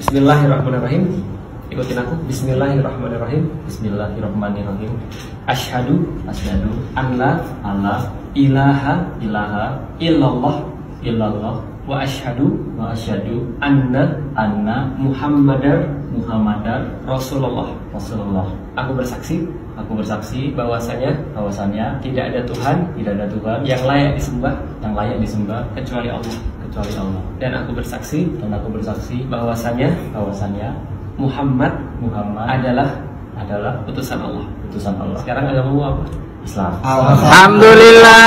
Bismillahirrahmanirrahim. Ikutin aku. Bismillahirrahmanirrahim. Bismillahirrahmanirrahim. Asyhadu an la ilaha illallah wa asyhadu anna Muhammadar Rasulullah. Aku bersaksi bahwasanya tidak ada Tuhan yang layak disembah kecuali Allah. Dan aku bersaksi bahwasanya Muhammad adalah utusan Allah. Sekarang agamamu apa? Islam. Alhamdulillah.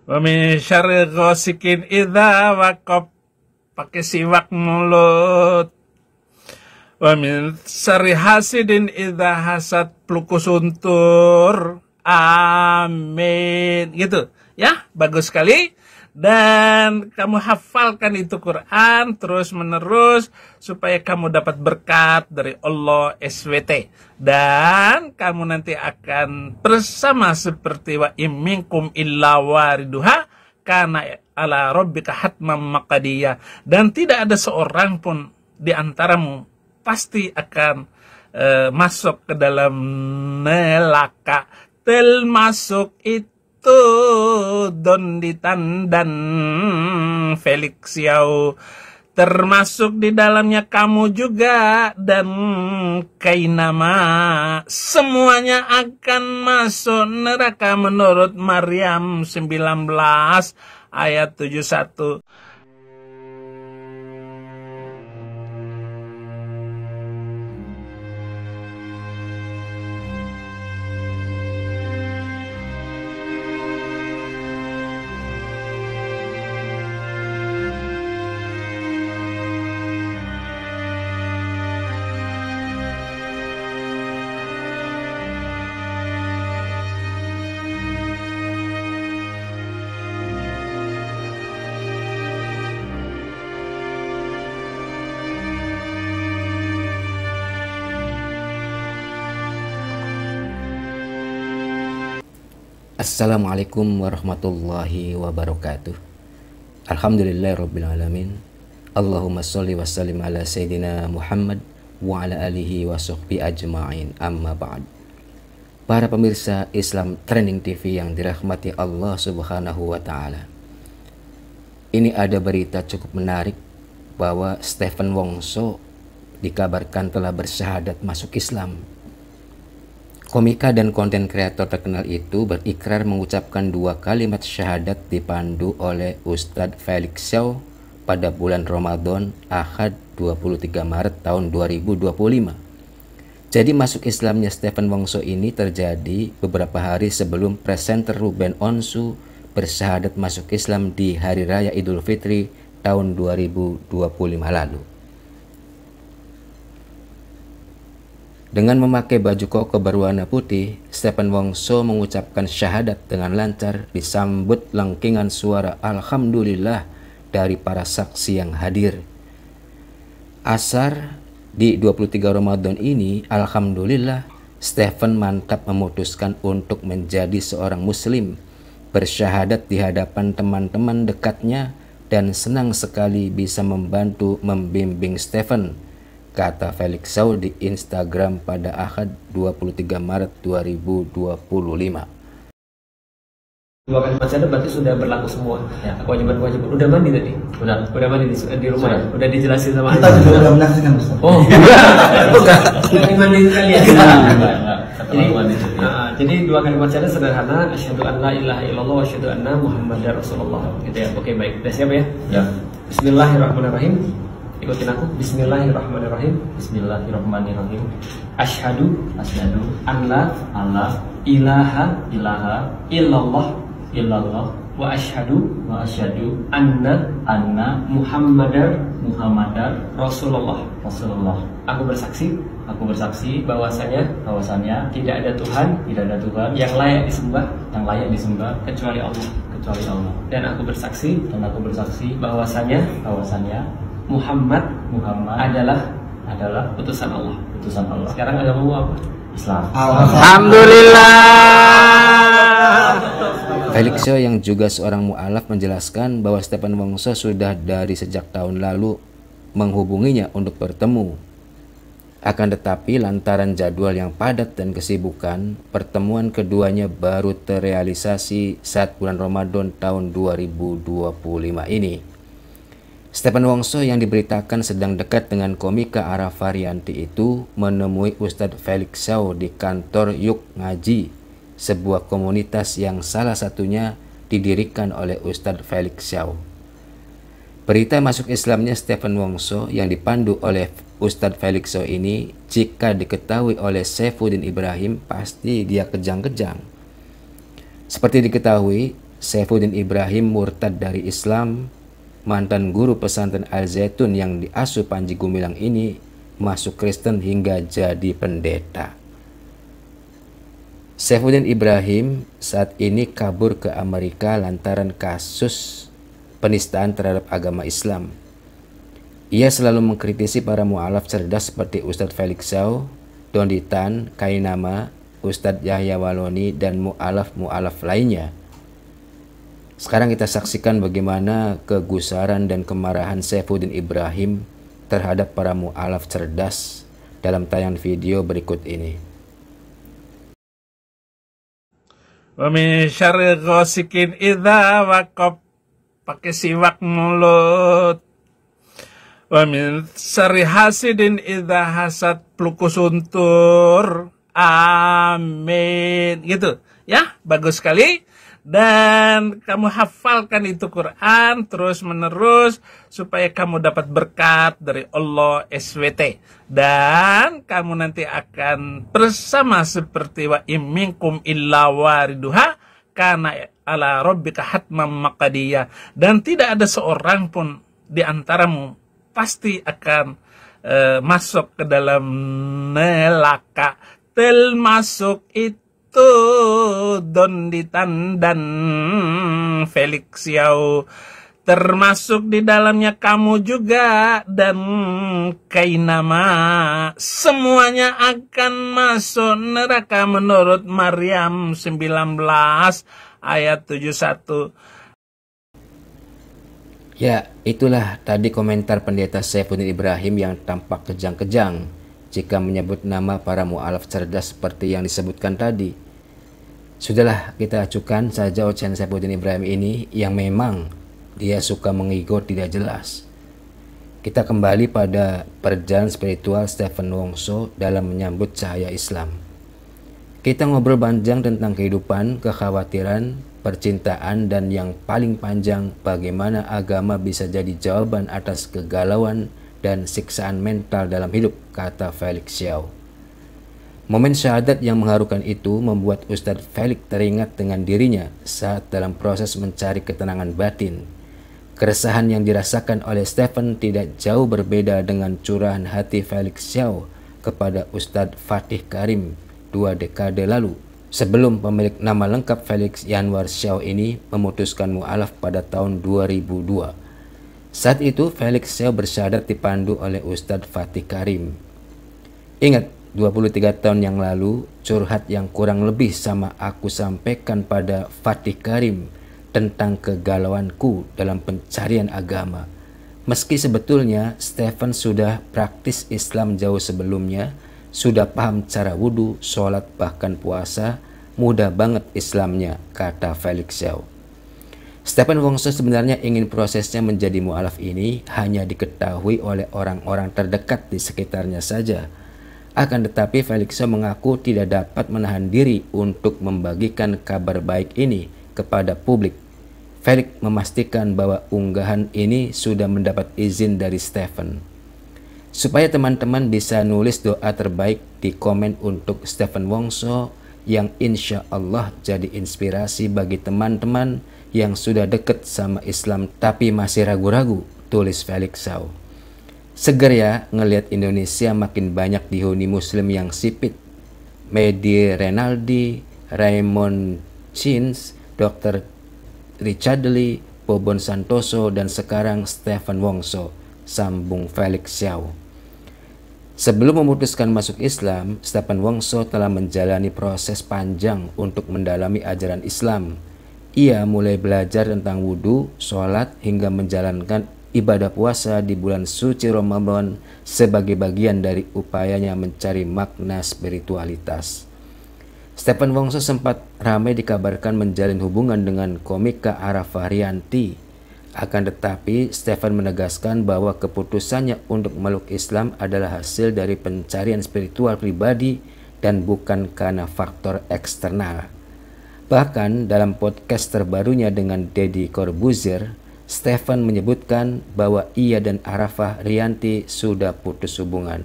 Wa min syarri ghasikin idza waqab, pakai siwak mulut. Wa min syarri hasidin idza hasad, pelukus untur. Amin. Gitu. Ya, bagus sekali. Dan kamu hafalkan itu Quran terus menerus supaya kamu dapat berkat dari Allah SWT. Dan kamu nanti akan bersama seperti wa imminkum illa wariduha kana ala rabbika hatmam maqdiyah. Dan tidak ada seorang pun di antaramu pasti akan masuk ke dalam neraka, termasuk itu Donditan dan Felix Xiao, termasuk di dalamnya kamu juga dan Kainama. Semuanya akan masuk neraka menurut Maryam 19 ayat 71. Assalamualaikum warahmatullahi wabarakatuh. Alhamdulillahirrabbilalamin. Allahumma sholli wa sallim ala Sayyidina Muhammad wa ala alihi wa sahbihi ajma'in, amma ba'd. Para pemirsa Islam Trending TV yang dirahmati Allah subhanahu wa ta'ala, ini ada berita cukup menarik bahwa Stephen Wongso dikabarkan telah bersyahadat masuk Islam. Komika dan konten kreator terkenal itu berikrar mengucapkan 2 kalimat syahadat dipandu oleh Ustadz Felix Xiao pada bulan Ramadan Ahad 23 Maret tahun 2025. Jadi masuk Islamnya Stephen Wongso ini terjadi beberapa hari sebelum presenter Ruben Onsu bersyahadat masuk Islam di Hari Raya Idul Fitri tahun 2025 lalu. Dengan memakai baju koko berwarna putih, Stephen Wongso mengucapkan syahadat dengan lancar disambut langkingan suara Alhamdulillah dari para saksi yang hadir. Asar di 23 Ramadan ini, Alhamdulillah, Stephen mantap memutuskan untuk menjadi seorang muslim, bersyahadat di hadapan teman-teman dekatnya dan senang sekali bisa membantu membimbing Stephen, kata Felix Xiao di Instagram pada Ahad 23 Maret 2025. 2 kalimat syahadat berarti sudah berlaku semua. Ya, kewajiban-kewajiban. Udah mandi tadi? Udah mandi di rumah. Udah dijelasin sama kita juga udah menyaksikan Ustaz. Oh, enggak. Sudah mandi sekalian. Jadi 2 kalimat syahadat sederhana, asyhadu an la ilaha illallah wa asyhadu anna Muhammadar Rasulullah. Gitu ya. Oke, baik. Udah siap ya? Ya. Bismillahirrahmanirrahim. Ikutin aku. Bismillahirrahmanirrahim. Asyhadu an la ilaha illallah wa asyhadu anna Muhammadar Rasulullah. Aku bersaksi bahwasanya tidak ada Tuhan yang layak disembah kecuali Allah. Dan aku bersaksi bahwasanya Muhammad adalah utusan Allah. Sekarang agamamu apa? Islam. Alhamdulillah. Felix Xiao yang juga seorang mu'alaf menjelaskan bahwa Stephen Wongso sudah dari sejak tahun lalu menghubunginya untuk bertemu. Akan tetapi lantaran jadwal yang padat dan kesibukan, pertemuan keduanya baru terrealisasi saat bulan Ramadan tahun 2025 ini. Stephen Wongso yang diberitakan sedang dekat dengan komika Araf Varianti itu menemui Ustadz Felix Xiao di kantor Yuk Ngaji, sebuah komunitas yang salah satunya didirikan oleh Ustadz Felix Xiao. Berita masuk Islamnya Stephen Wongso yang dipandu oleh Ustadz Felix Xiao ini, jika diketahui oleh Saifuddin Ibrahim, pasti dia kejang-kejang. Seperti diketahui, Saifuddin Ibrahim murtad dari Islam. Mantan guru pesantren Al Zaitun yang diasuh Panji Gumilang ini masuk Kristen hingga jadi pendeta. Saifuddin Ibrahim saat ini kabur ke Amerika lantaran kasus penistaan terhadap agama Islam. Ia selalu mengkritisi para mu'alaf cerdas seperti Ustadz Felix Xiao, Dondi Tan, Kainama, Ustadz Yahya Waloni, dan mu'alaf-mu'alaf lainnya. Sekarang kita saksikan bagaimana kegusaran dan kemarahan Saifuddin Ibrahim terhadap para mu'alaf cerdas dalam tayangan video berikut ini. Wa min syarri ghasikin idza waqab, pakai siwak mulut. Wa min syarri hasidin idza hasad, pelukus untur. Amin. Gitu ya, bagus sekali. Dan kamu hafalkan itu Quran terus menerus supaya kamu dapat berkat dari Allah SWT. Dan kamu nanti akan bersama seperti wa imminkum illa wariduha kana ala rabbika hatmam maqadiyah. Dan tidak ada seorang pun di antaramu pasti akan masuk ke dalam neraka, termasuk itu Dondi Tan dan Felix Xiao, termasuk di dalamnya kamu juga dan Kainama. Semuanya akan masuk neraka menurut Maryam 19 ayat 71. Ya, itulah tadi komentar pendeta Saifuddin Ibrahim yang tampak kejang-kejang jika menyebut nama para mu'alaf cerdas seperti yang disebutkan tadi. Sudahlah, kita acukan saja ocehan Saifuddin Ibrahim ini yang memang dia suka mengigo tidak jelas. Kita kembali pada perjalanan spiritual Stephen Wongso dalam menyambut cahaya Islam. Kita ngobrol panjang tentang kehidupan, kekhawatiran, percintaan, dan yang paling panjang bagaimana agama bisa jadi jawaban atas kegalauan dan siksaan mental dalam hidup, kata Felix Xiao. Momen syahadat yang mengharukan itu membuat Ustadz Felix teringat dengan dirinya saat dalam proses mencari ketenangan batin. Keresahan yang dirasakan oleh Stephen tidak jauh berbeda dengan curahan hati Felix Xiao kepada Ustadz Fatih Karim 2 dekade lalu, sebelum pemilik nama lengkap Felix Yanwar Xiao ini memutuskan mu'alaf pada tahun 2002. Saat itu Felix Xiao bersyahadat dipandu oleh Ustadz Fatih Karim. Ingat, 23 tahun yang lalu, curhat yang kurang lebih sama aku sampaikan pada Fatih Karim tentang kegalauanku dalam pencarian agama. Meski sebetulnya Stephen sudah praktis Islam jauh sebelumnya, sudah paham cara wudhu, sholat, bahkan puasa, mudah banget Islamnya, kata Felix Xiao. Stephen Wongso sebenarnya ingin prosesnya menjadi mu'alaf ini hanya diketahui oleh orang-orang terdekat di sekitarnya saja. Akan tetapi Felix Xiao mengaku tidak dapat menahan diri untuk membagikan kabar baik ini kepada publik. Felix memastikan bahwa unggahan ini sudah mendapat izin dari Stephen. Supaya teman-teman bisa nulis doa terbaik di komen untuk Stephen Wongso yang insya Allah jadi inspirasi bagi teman-teman yang sudah deket sama Islam tapi masih ragu-ragu, tulis Felix Xiao. Seger ya ngelihat Indonesia makin banyak dihuni muslim yang sipit. Medi Renaldi, Raymond Chins, Dr. Richard Lee, Bobon Santoso, dan sekarang Stephen Wongso, sambung Felix Xiao. Sebelum memutuskan masuk Islam, Stephen Wongso telah menjalani proses panjang untuk mendalami ajaran Islam. Ia mulai belajar tentang wudhu, sholat, hingga menjalankan ibadah puasa di bulan suci Ramadan sebagai bagian dari upayanya mencari makna spiritualitas. Stephen Wongso sempat ramai dikabarkan menjalin hubungan dengan komika Arafah Rianti. Akan tetapi, Stephen menegaskan bahwa keputusannya untuk memeluk Islam adalah hasil dari pencarian spiritual pribadi dan bukan karena faktor eksternal. Bahkan dalam podcast terbarunya dengan Deddy Corbuzier, Stephen menyebutkan bahwa ia dan Arafah Rianti sudah putus hubungan.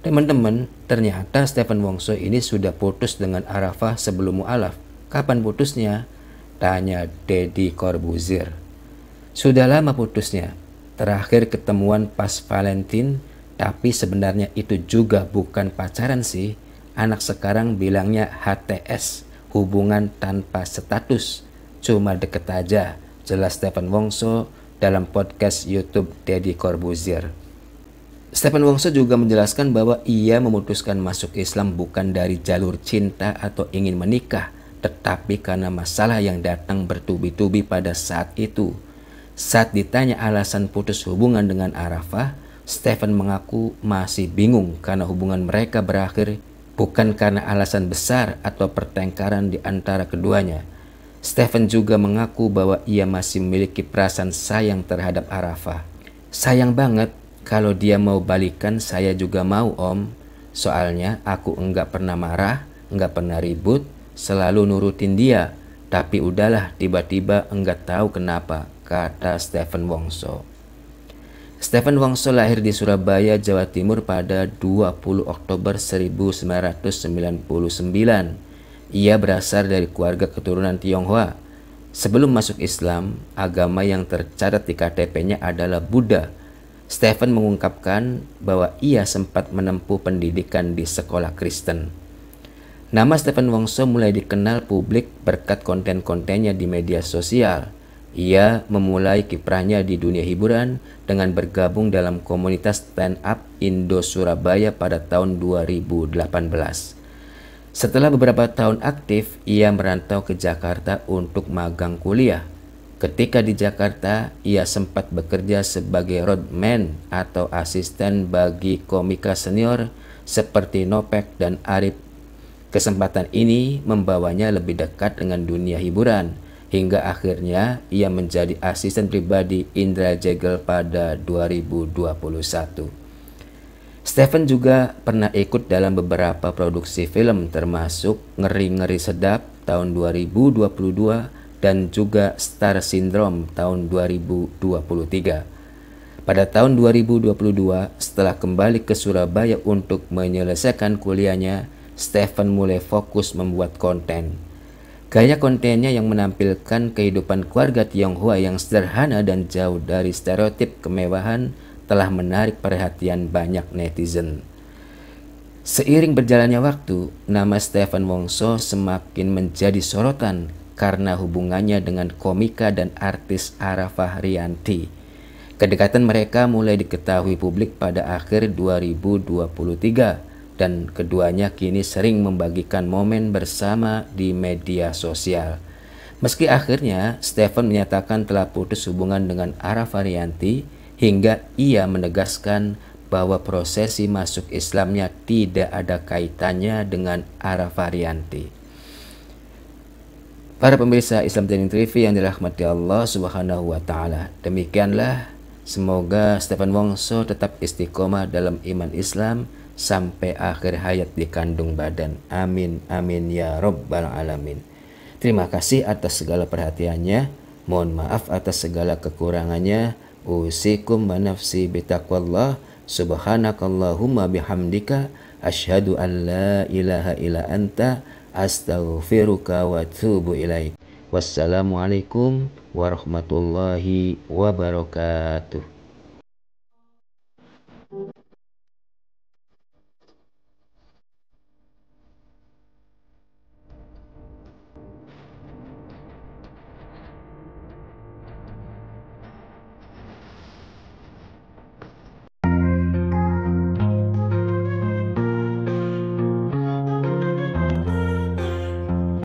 Teman-teman, ternyata Stephen Wongso ini sudah putus dengan Arafah sebelum mu'alaf. Kapan putusnya? Tanya Deddy Corbuzier. Sudah lama putusnya. Terakhir ketemuan pas Valentine, tapi sebenarnya itu juga bukan pacaran sih. Anak sekarang bilangnya HTS, hubungan tanpa status. Cuma deket aja, jelas Stephen Wongso dalam podcast YouTube Deddy Corbuzier. Stephen Wongso juga menjelaskan bahwa ia memutuskan masuk Islam bukan dari jalur cinta atau ingin menikah, tetapi karena masalah yang datang bertubi-tubi pada saat itu. Saat ditanya alasan putus hubungan dengan Arafah, Stephen mengaku masih bingung karena hubungan mereka berakhir bukan karena alasan besar atau pertengkaran di antara keduanya. Stephen juga mengaku bahwa ia masih memiliki perasaan sayang terhadap Arafah. Sayang banget, kalau dia mau balikan saya juga mau om. Soalnya aku enggak pernah marah, enggak pernah ribut, selalu nurutin dia. Tapi udahlah tiba-tiba enggak tahu kenapa, kata Stephen Wongso. Stephen Wongso lahir di Surabaya, Jawa Timur pada 20 Oktober 1999. Ia berasal dari keluarga keturunan Tionghoa. Sebelum masuk Islam, agama yang tercatat di KTP-nya adalah Buddha. Stephen mengungkapkan bahwa ia sempat menempuh pendidikan di sekolah Kristen. Nama Stephen Wongso mulai dikenal publik berkat konten-kontennya di media sosial. Ia memulai kiprahnya di dunia hiburan dengan bergabung dalam komunitas stand-up Indo Surabaya pada tahun 2018. Setelah beberapa tahun aktif, ia merantau ke Jakarta untuk magang kuliah. Ketika di Jakarta, ia sempat bekerja sebagai roadman atau asisten bagi komika senior seperti Nopek dan Arif. Kesempatan ini membawanya lebih dekat dengan dunia hiburan, hingga akhirnya ia menjadi asisten pribadi Indra Jegel pada 2021. Stephen juga pernah ikut dalam beberapa produksi film termasuk Ngeri-Ngeri Sedap tahun 2022 dan juga Star Syndrome tahun 2023. Pada tahun 2022, setelah kembali ke Surabaya untuk menyelesaikan kuliahnya, Stephen mulai fokus membuat konten. Gaya kontennya yang menampilkan kehidupan keluarga Tionghoa yang sederhana dan jauh dari stereotip kemewahan telah menarik perhatian banyak netizen. Seiring berjalannya waktu, nama Stephen Wongso semakin menjadi sorotan karena hubungannya dengan komika dan artis Arafah Rianti. Kedekatan mereka mulai diketahui publik pada akhir 2023. Dan keduanya kini sering membagikan momen bersama di media sosial. Meski akhirnya Stephen menyatakan telah putus hubungan dengan Arafah Rianti, hingga ia menegaskan bahwa prosesi masuk Islamnya tidak ada kaitannya dengan Arafah Rianti. Para pemirsa Islam Trending TV yang dirahmati Allah Subhanahu wa Ta'ala, demikianlah, semoga Stephen Wongso tetap istiqomah dalam iman Islam sampai akhir hayat di kandung badan. Amin amin ya rabbal alamin. Terima kasih atas segala perhatiannya. Mohon maaf atas segala kekurangannya. Usikum wa nafsi bitaqwallah. Subhanakallahumma bihamdika asyhadu an la ilaha illa anta astaghfiruka wa atubu ilaik. Wassalamualaikum warahmatullahi wabarakatuh.